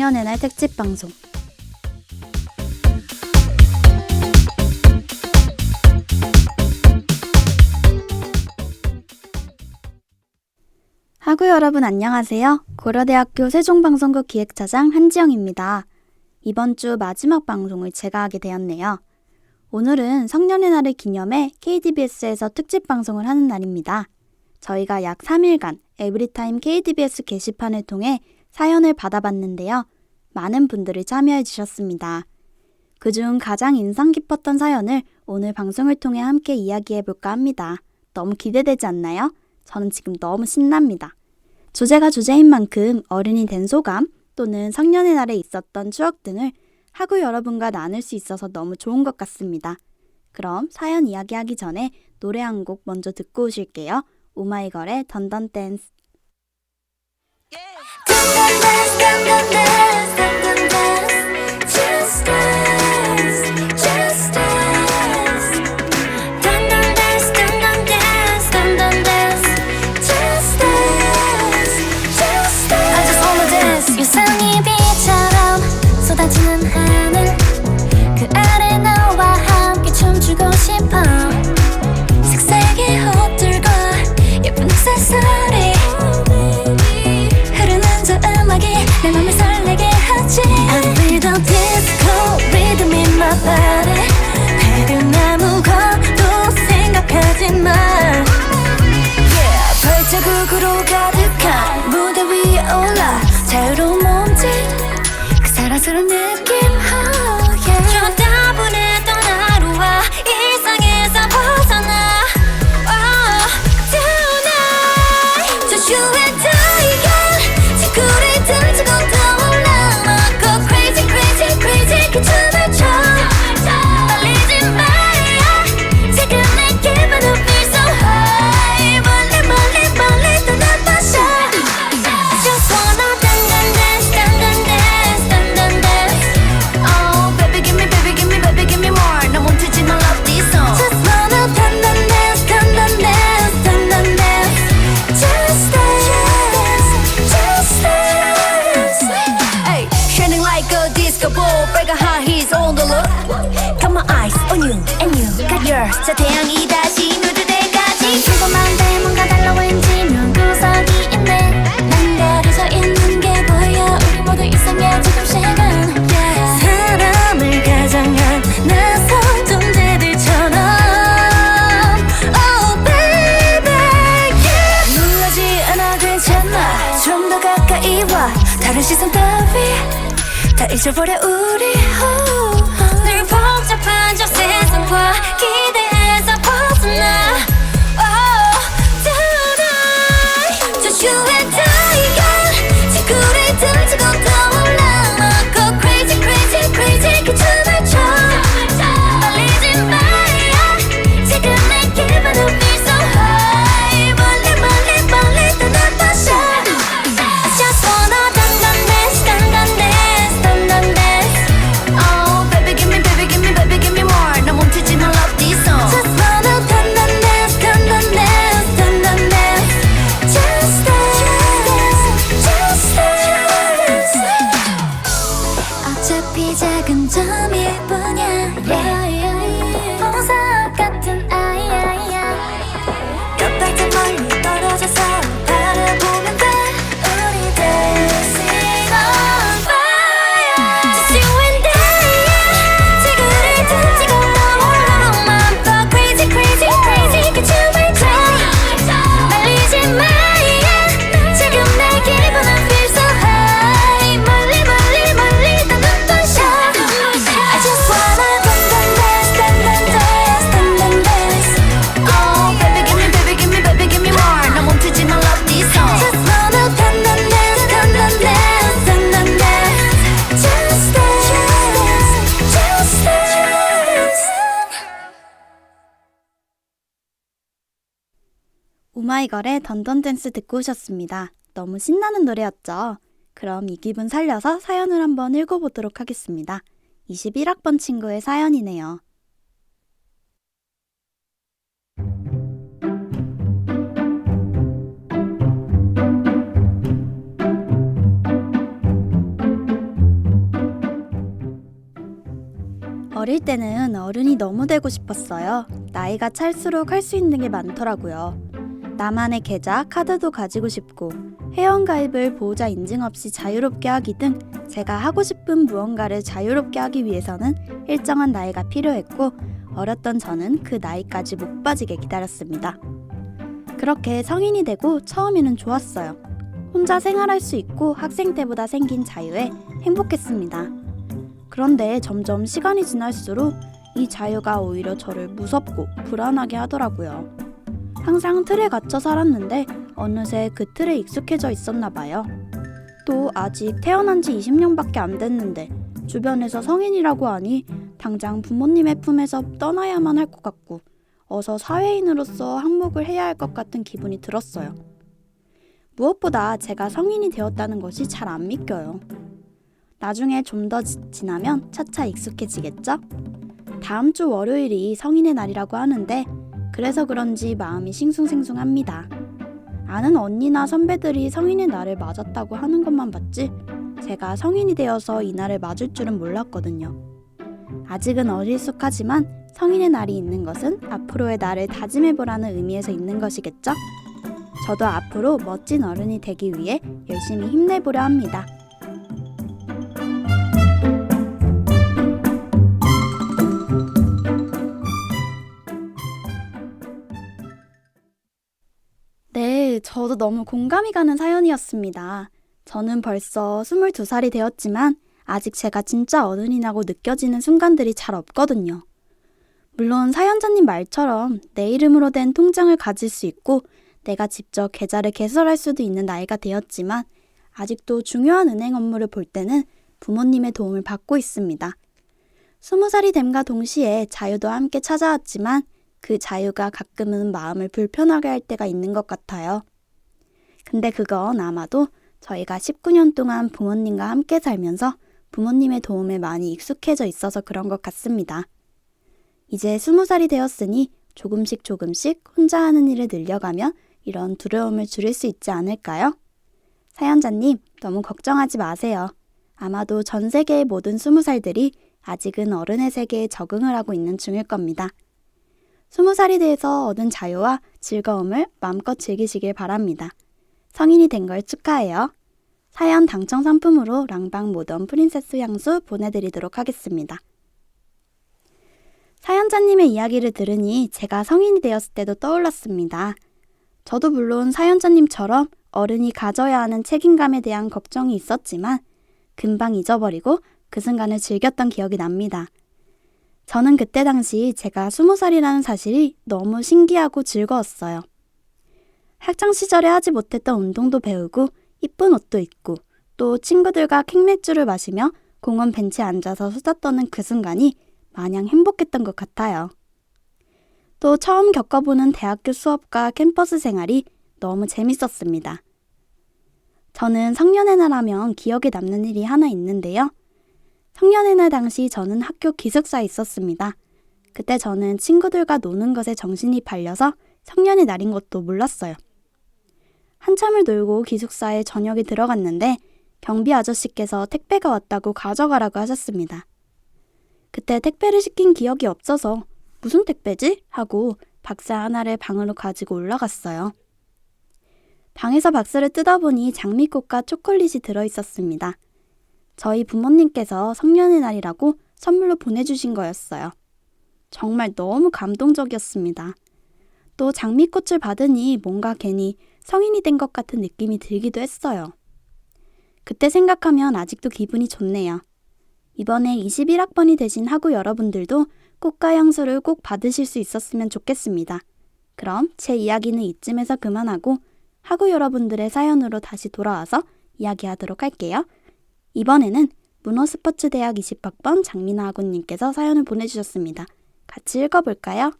성년의 날 특집 방송. 하구 여러분 안녕하세요. 고려대학교 세종방송국 기획차장 한지영입니다. 이번 주 마지막 방송을 제가 하게 되었네요. 오늘은 성년의 날을 기념해 KDBS에서 특집 방송을 하는 날입니다. 저희가 약 3일간 에브리타임 KDBS 게시판을 통해 사연을 받아봤는데요. 많은 분들이 참여해 주셨습니다. 그중 가장 인상 깊었던 사연을 오늘 방송을 통해 함께 이야기해 볼까 합니다. 너무 기대되지 않나요? 저는 지금 너무 신납니다. 주제가 주제인 만큼 어른이 된 소감 또는 성년의 날에 있었던 추억 등을 하구 여러분과 나눌 수 있어서 너무 좋은 것 같습니다. 그럼 사연 이야기하기 전에 노래 한 곡 먼저 듣고 오실게요. 오마이걸의 던던 댄스. 유성이 비처럼 쏟아지는 하늘 그 아래 너와 함께 춤추고 싶어 색색의 옷들과 예쁜 액세서리 흐르는 저 음악이 내 맘을 설레게 하지 I feel the disco rhythm in my body 다른 아무것도 생각하지 마 Yeah 발자국으로 가득한 무대 위에 올라 자유로운 몸짓 그 사랑스러운 느낌 oh yeah 저 따분했던 하루와 일상에서 벗어나 oh tonight Just you and I yeah 지구를 던지고 떠올라 go crazy crazy crazy 그 춤을 춰 떨리지 마 yeah 지금 내 기분은 feel so high 멀리 멀리 멀리 떠나봐서 Just wanna 빨간 high heels on the look Got my eyes on you and you got yours 저 태양이 다시 누를 때까지 궁금한데 뭔가 달라 왠지 명구석이 있네 난 가려져 있는 게 보여 우리 모두 이상해 지금 시간 사람을 가장한 낯선 존재들처럼 Oh baby yeah 놀라지 않아 괜찮아 좀 더 가까이 와 다른 시선 따위 다 잊어버려 우리 늘 복잡한 저 세상과 기대에서 벗어나 Oh tonight Just you and I yeah 지구를 던지고 떠올라 Go crazy crazy crazy 그 춤을 춰 떨리지 마 yeah 지금 내 기분은 feel so high 멀리 멀리 멀리 떠나봐서 I just wanna dance dance dance 어차피 작은 점일 뿐이야 보석 같은 아이야 몇 발짝 멀리 떨어져서 바라보면 돼 우리 dancing on fire Just you and I 지구를 던지고 떠올라 맘껏 crazy crazy crazy 그 춤을 춰 말리지 마 yeah 지금 내 기분은 feel so high 멀리 멀리 멀리 떠나던 shot I just wanna dance dance dance dance Oh baby give me baby give me more 나 멈추지 마 love this song Just wanna dance dance dance dance dance Just dance just dance 오마이걸의 던던 댄스 듣고 오셨습니다. 너무 신나는 노래였죠? 그럼 이 기분 살려서 사연을 한번 읽어보도록 하겠습니다. 21학번 친구의 사연이네요. 어릴 때는 어른이 너무 되고 싶었어요. 나이가 찰수록 할 수 있는 게 많더라고요. 나만의 계좌, 카드도 가지고 싶고 회원가입을 보호자 인증 없이 자유롭게 하기 등 제가 하고 싶은 무언가를 자유롭게 하기 위해서는 일정한 나이가 필요했고 어렸던 저는 그 나이까지 못 빠지게 기다렸습니다. 그렇게 성인이 되고 처음에는 좋았어요. 혼자 생활할 수 있고 학생 때보다 생긴 자유에 행복했습니다. 그런데 점점 시간이 지날수록 이 자유가 오히려 저를 무섭고 불안하게 하더라고요. 항상 틀에 갇혀 살았는데 어느새 그 틀에 익숙해져 있었나 봐요. 또 아직 태어난 지 20년밖에 안 됐는데 주변에서 성인이라고 하니 당장 부모님의 품에서 떠나야만 할 것 같고 어서 사회인으로서 항목을 해야 할 것 같은 기분이 들었어요. 무엇보다 제가 성인이 되었다는 것이 잘 안 믿겨요. 나중에 좀 더 지나면 차차 익숙해지겠죠? 다음 주 월요일이 성인의 날이라고 하는데 그래서 그런지 마음이 싱숭생숭합니다. 아는 언니나 선배들이 성인의 날을 맞았다고 하는 것만 봤지 제가 성인이 되어서 이 날을 맞을 줄은 몰랐거든요. 아직은 어릴숙하지만 성인의 날이 있는 것은 앞으로의 나를 다짐해보라는 의미에서 있는 것이겠죠? 저도 앞으로 멋진 어른이 되기 위해 열심히 힘내보려 합니다. 네, 저도 너무 공감이 가는 사연이었습니다. 저는 벌써 22살이 되었지만 아직 제가 진짜 어른이라고 느껴지는 순간들이 잘 없거든요. 물론 사연자님 말처럼 내 이름으로 된 통장을 가질 수 있고 내가 직접 계좌를 개설할 수도 있는 나이가 되었지만 아직도 중요한 은행 업무를 볼 때는 부모님의 도움을 받고 있습니다. 20살이 됨과 동시에 자유도 함께 찾아왔지만 그 자유가 가끔은 마음을 불편하게 할 때가 있는 것 같아요. 근데 그건 아마도 저희가 19년 동안 부모님과 함께 살면서 부모님의 도움에 많이 익숙해져 있어서 그런 것 같습니다. 이제 20살이 되었으니 조금씩 혼자 하는 일을 늘려가면 이런 두려움을 줄일 수 있지 않을까요? 사연자님, 너무 걱정하지 마세요. 아마도 전 세계의 모든 20살들이 아직은 어른의 세계에 적응을 하고 있는 중일 겁니다. 20살이 돼서 얻은 자유와 즐거움을 마음껏 즐기시길 바랍니다. 성인이 된 걸 축하해요. 사연 당첨 상품으로 랑방 모던 프린세스 향수 보내드리도록 하겠습니다. 사연자님의 이야기를 들으니 제가 성인이 되었을 때도 떠올랐습니다. 저도 물론 사연자님처럼 어른이 가져야 하는 책임감에 대한 걱정이 있었지만 금방 잊어버리고 그 순간을 즐겼던 기억이 납니다. 저는 그때 당시 제가 20살이라는 사실이 너무 신기하고 즐거웠어요. 학창시절에 하지 못했던 운동도 배우고 이쁜 옷도 입고 또 친구들과 캔맥주를 마시며 공원 벤치에 앉아서 수다 떠는 그 순간이 마냥 행복했던 것 같아요. 또 처음 겪어보는 대학교 수업과 캠퍼스 생활이 너무 재밌었습니다. 저는 성년의 날 하면 기억에 남는 일이 하나 있는데요. 성년의 날 당시 저는 학교 기숙사에 있었습니다. 그때 저는 친구들과 노는 것에 정신이 팔려서 성년의 날인 것도 몰랐어요. 한참을 놀고 기숙사에 저녁에 들어갔는데 경비 아저씨께서 택배가 왔다고 가져가라고 하셨습니다. 그때 택배를 시킨 기억이 없어서 무슨 택배지? 하고 박스 하나를 방으로 가지고 올라갔어요. 방에서 박스를 뜯어보니 장미꽃과 초콜릿이 들어있었습니다. 저희 부모님께서 성년의 날이라고 선물로 보내주신 거였어요. 정말 너무 감동적이었습니다. 또 장미꽃을 받으니 뭔가 괜히 성인이 된 것 같은 느낌이 들기도 했어요. 그때 생각하면 아직도 기분이 좋네요. 이번에 21학번이 되신 학우 여러분들도 꽃과 향수를 꼭 받으실 수 있었으면 좋겠습니다. 그럼 제 이야기는 이쯤에서 그만하고 학우 여러분들의 사연으로 다시 돌아와서 이야기하도록 할게요. 이번에는 문어스포츠대학 20학번 장민아 학우님께서 사연을 보내주셨습니다. 같이 읽어볼까요?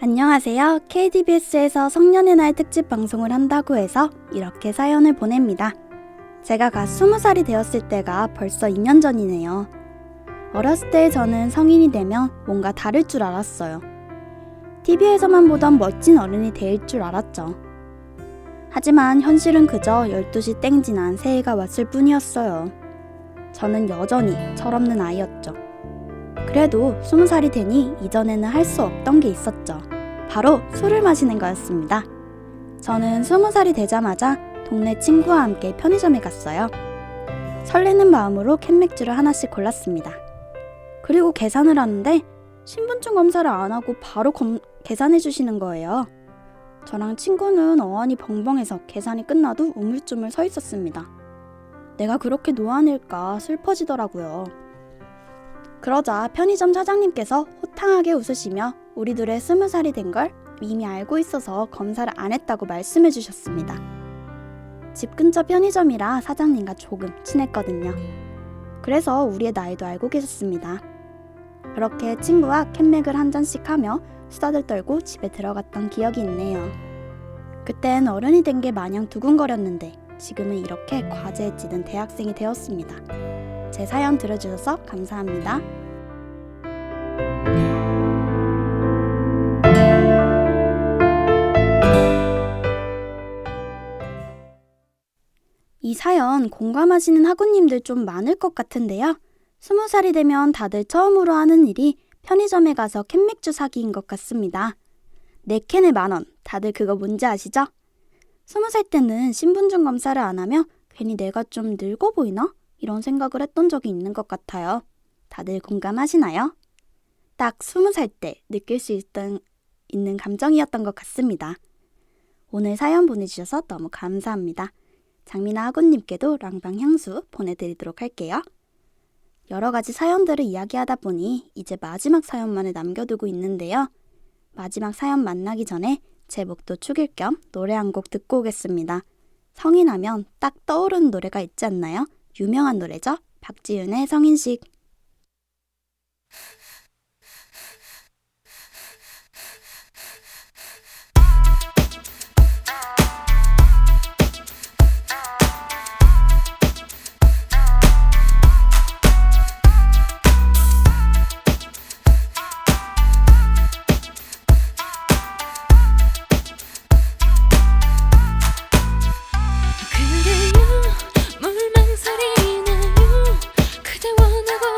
안녕하세요. KDBS에서 성년의 날 특집 방송을 한다고 해서 이렇게 사연을 보냅니다. 제가 갓 20살이 되었을 때가 벌써 2년 전이네요. 어렸을 때 저는 성인이 되면 뭔가 다를 줄 알았어요. TV에서만 보던 멋진 어른이 될 줄 알았죠. 하지만 현실은 그저 12시 땡 지난 새해가 왔을 뿐이었어요. 저는 여전히 철없는 아이였죠. 그래도 20살이 되니 이전에는 할 수 없던 게 있었죠. 바로 술을 마시는 거였습니다. 저는 20살이 되자마자 동네 친구와 함께 편의점에 갔어요. 설레는 마음으로 캔맥주를 하나씩 골랐습니다. 그리고 계산을 하는데 신분증 검사를 안 하고 바로 계산해 주시는 거예요. 저랑 친구는 어안이 벙벙해서 계산이 끝나도 우물쭈물 서 있었습니다. 내가 그렇게 노안일까 슬퍼지더라고요. 그러자 편의점 사장님께서 호탕하게 웃으시며 우리들의 20살이 된 걸 이미 알고 있어서 검사를 안 했다고 말씀해 주셨습니다. 집 근처 편의점이라 사장님과 조금 친했거든요. 그래서 우리의 나이도 알고 계셨습니다. 그렇게 친구와 캔맥을 한 잔씩 하며 수다들 떨고 집에 들어갔던 기억이 있네요. 그땐 어른이 된 게 마냥 두근거렸는데 지금은 이렇게 과제에 찌든 대학생이 되었습니다. 제 사연 들어주셔서 감사합니다. 이 사연 공감하시는 학우님들 좀 많을 것 같은데요. 20살이 되면 다들 처음으로 하는 일이 편의점에 가서 캔맥주 사기인 것 같습니다. 4캔에 10,000원, 다들 그거 뭔지 아시죠? 20살 때는 신분증 검사를 안 하며 괜히 내가 좀 늙어 보이나? 이런 생각을 했던 적이 있는 것 같아요. 다들 공감하시나요? 딱 20살 때 느낄 수 있는 감정이었던 것 같습니다. 오늘 사연 보내주셔서 너무 감사합니다. 장미나 학우님께도 랑방 향수 보내드리도록 할게요. 여러 가지 사연들을 이야기하다 보니 이제 마지막 사연만을 남겨두고 있는데요. 마지막 사연 만나기 전에 제 목도 축일 겸 노래 한 곡 듣고 오겠습니다. 성인하면 딱 떠오르는 노래가 있지 않나요? 유명한 노래죠? 박지윤의 성인식. 그대여 뭘 망설이나요 그대 원하고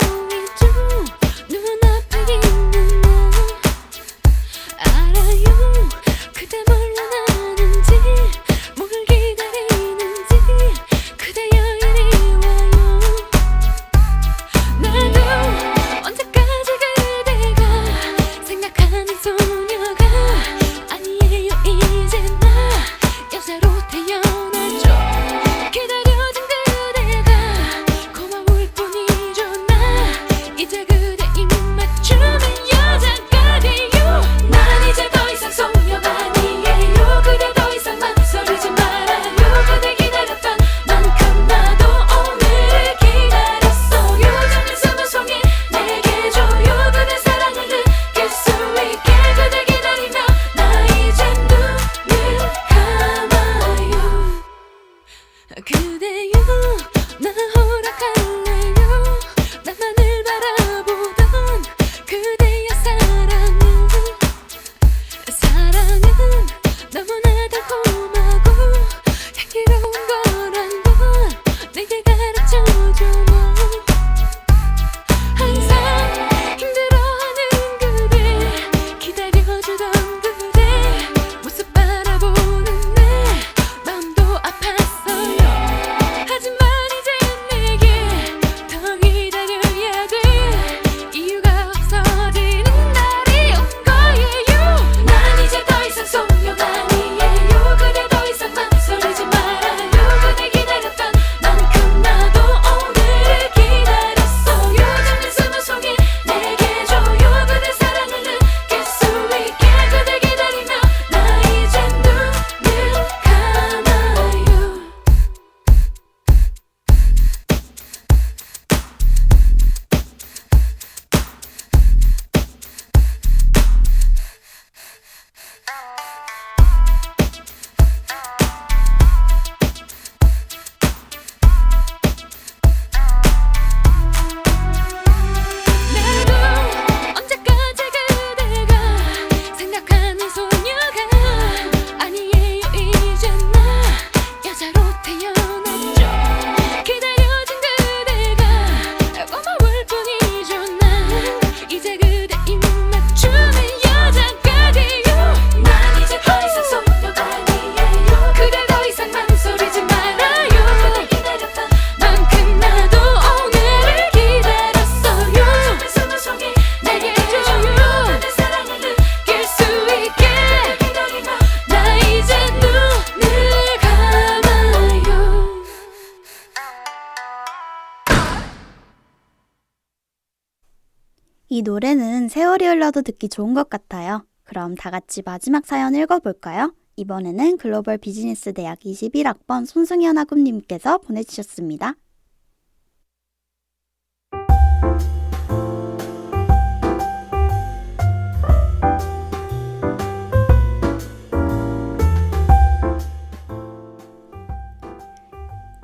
이 노래는 세월이 흘러도 듣기 좋은 것 같아요. 그럼 다 같이 마지막 사연 읽어볼까요? 이번에는 글로벌 비즈니스 대학 21학번 손승현 학우님께서 보내주셨습니다.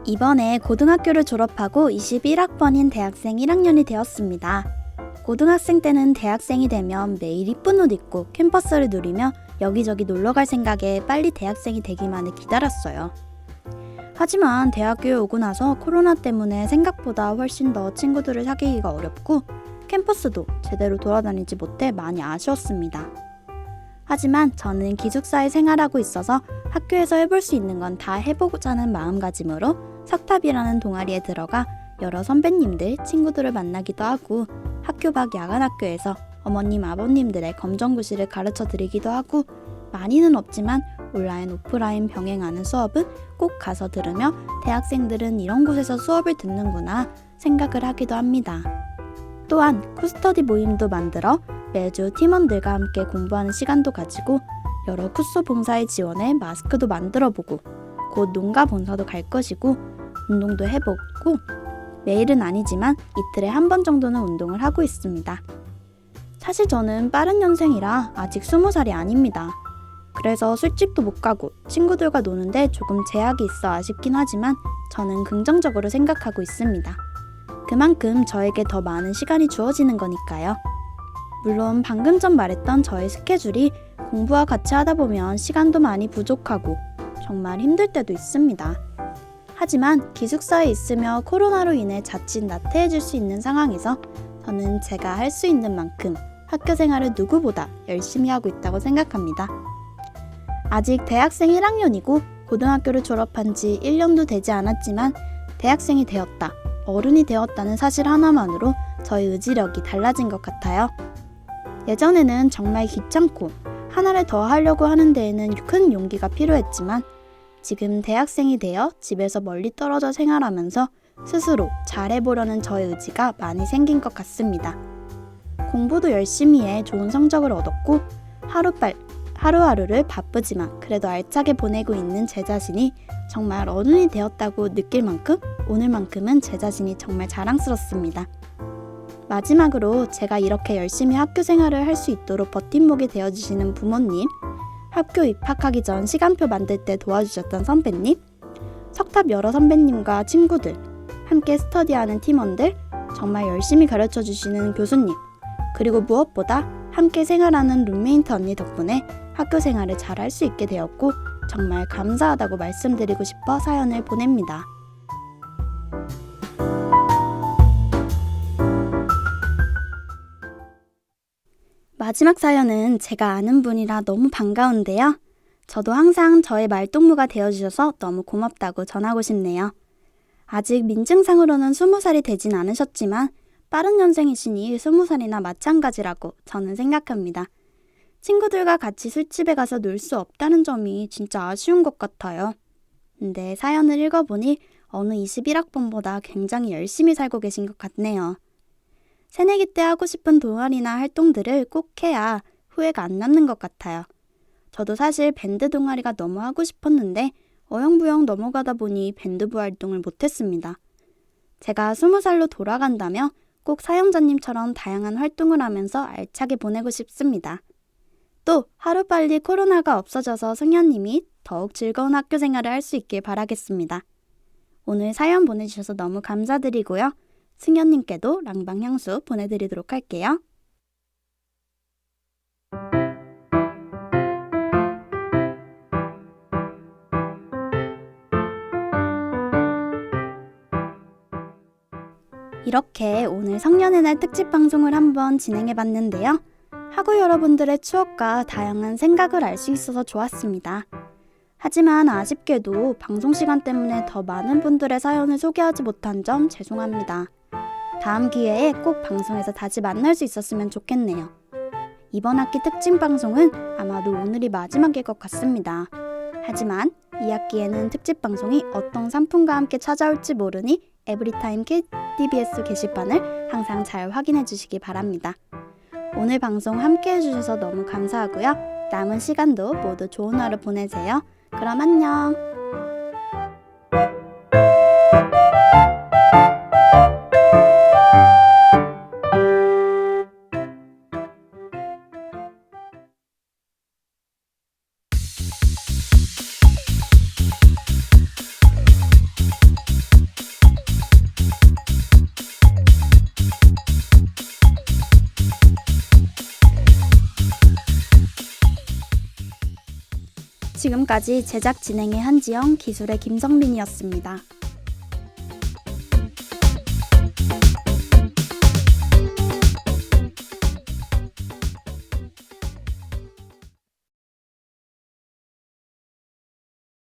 이번에 고등학교를 졸업하고 21학번인 대학생 1학년이 되었습니다. 고등학생 때는 대학생이 되면 매일 이쁜 옷 입고 캠퍼스를 누리며 여기저기 놀러갈 생각에 빨리 대학생이 되기만을 기다렸어요. 하지만 대학교에 오고 나서 코로나 때문에 생각보다 훨씬 더 친구들을 사귀기가 어렵고 캠퍼스도 제대로 돌아다니지 못해 많이 아쉬웠습니다. 하지만 저는 기숙사에 생활하고 있어서 학교에서 해볼 수 있는 건 다 해보자는 마음가짐으로 석탑이라는 동아리에 들어가 여러 선배님들, 친구들을 만나기도 하고 학교 밖 야간학교에서 어머님, 아버님들의 검정고시를 가르쳐 드리기도 하고 많이는 없지만 온라인, 오프라인 병행하는 수업은 꼭 가서 들으며 대학생들은 이런 곳에서 수업을 듣는구나 생각을 하기도 합니다. 또한 쿠스터디 모임도 만들어 매주 팀원들과 함께 공부하는 시간도 가지고 여러 쿠소 봉사에 지원해 마스크도 만들어보고 곧 농가 본사도 갈 것이고 운동도 해보고 매일은 아니지만 이틀에 한 번 정도는 운동을 하고 있습니다. 사실 저는 빠른 년생이라 아직 20살이 아닙니다. 그래서 술집도 못 가고 친구들과 노는데 조금 제약이 있어 아쉽긴 하지만 저는 긍정적으로 생각하고 있습니다. 그만큼 저에게 더 많은 시간이 주어지는 거니까요. 물론 방금 전 말했던 저의 스케줄이 공부와 같이 하다 보면 시간도 많이 부족하고 정말 힘들 때도 있습니다. 하지만 기숙사에 있으며 코로나로 인해 자칫 나태해질 수 있는 상황에서 저는 제가 할 수 있는 만큼 학교 생활을 누구보다 열심히 하고 있다고 생각합니다. 아직 대학생 1학년이고 고등학교를 졸업한 지 1년도 되지 않았지만 대학생이 되었다, 어른이 되었다는 사실 하나만으로 저의 의지력이 달라진 것 같아요. 예전에는 정말 귀찮고 하나를 더 하려고 하는 데에는 큰 용기가 필요했지만 지금 대학생이 되어 집에서 멀리 떨어져 생활하면서 스스로 잘해보려는 저의 의지가 많이 생긴 것 같습니다. 공부도 열심히 해 좋은 성적을 얻었고 하루하루를 바쁘지만 그래도 알차게 보내고 있는 제 자신이 정말 어른이 되었다고 느낄 만큼 오늘만큼은 제 자신이 정말 자랑스럽습니다. 마지막으로 제가 이렇게 열심히 학교 생활을 할 수 있도록 버팀목이 되어주시는 부모님, 학교 입학하기 전 시간표 만들 때 도와주셨던 선배님, 석탑 여러 선배님과 친구들, 함께 스터디하는 팀원들, 정말 열심히 가르쳐주시는 교수님, 그리고 무엇보다 함께 생활하는 룸메이트 언니 덕분에 학교 생활을 잘 할 수 있게 되었고 정말 감사하다고 말씀드리고 싶어 사연을 보냅니다. 마지막 사연은 제가 아는 분이라 너무 반가운데요. 저도 항상 저의 말동무가 되어주셔서 너무 고맙다고 전하고 싶네요. 아직 민증상으로는 20살이 되진 않으셨지만 빠른 년생이시니 20살이나 마찬가지라고 저는 생각합니다. 친구들과 같이 술집에 가서 놀 수 없다는 점이 진짜 아쉬운 것 같아요. 근데 사연을 읽어보니 어느 21학번보다 굉장히 열심히 살고 계신 것 같네요. 새내기 때 하고 싶은 동아리나 활동들을 꼭 해야 후회가 안 남는 것 같아요. 저도 사실 밴드 동아리가 너무 하고 싶었는데 어영부영 넘어가다 보니 밴드부 활동을 못했습니다. 제가 20살로 돌아간다며 꼭 사연자님처럼 다양한 활동을 하면서 알차게 보내고 싶습니다. 또 하루빨리 코로나가 없어져서 승현님이 더욱 즐거운 학교 생활을 할 수 있길 바라겠습니다. 오늘 사연 보내주셔서 너무 감사드리고요. 승현님께도 랑방향수 보내드리도록 할게요. 이렇게 오늘 성년의 날 특집 방송을 한번 진행해봤는데요. 학우 여러분들의 추억과 다양한 생각을 알 수 있어서 좋았습니다. 하지만 아쉽게도 방송 시간 때문에 더 많은 분들의 사연을 소개하지 못한 점 죄송합니다. 다음 기회에 꼭 방송에서 다시 만날 수 있었으면 좋겠네요. 이번 학기 특집 방송은 아마도 오늘이 마지막일 것 같습니다. 하지만 이 학기에는 특집 방송이 어떤 상품과 함께 찾아올지 모르니 에브리타임 KDBS 게시판을 항상 잘 확인해 주시기 바랍니다. 오늘 방송 함께 해주셔서 너무 감사하고요. 남은 시간도 모두 좋은 하루 보내세요. 그럼 안녕. 지금까지 제작 진행의 한지영, 기술의 김성민이었습니다.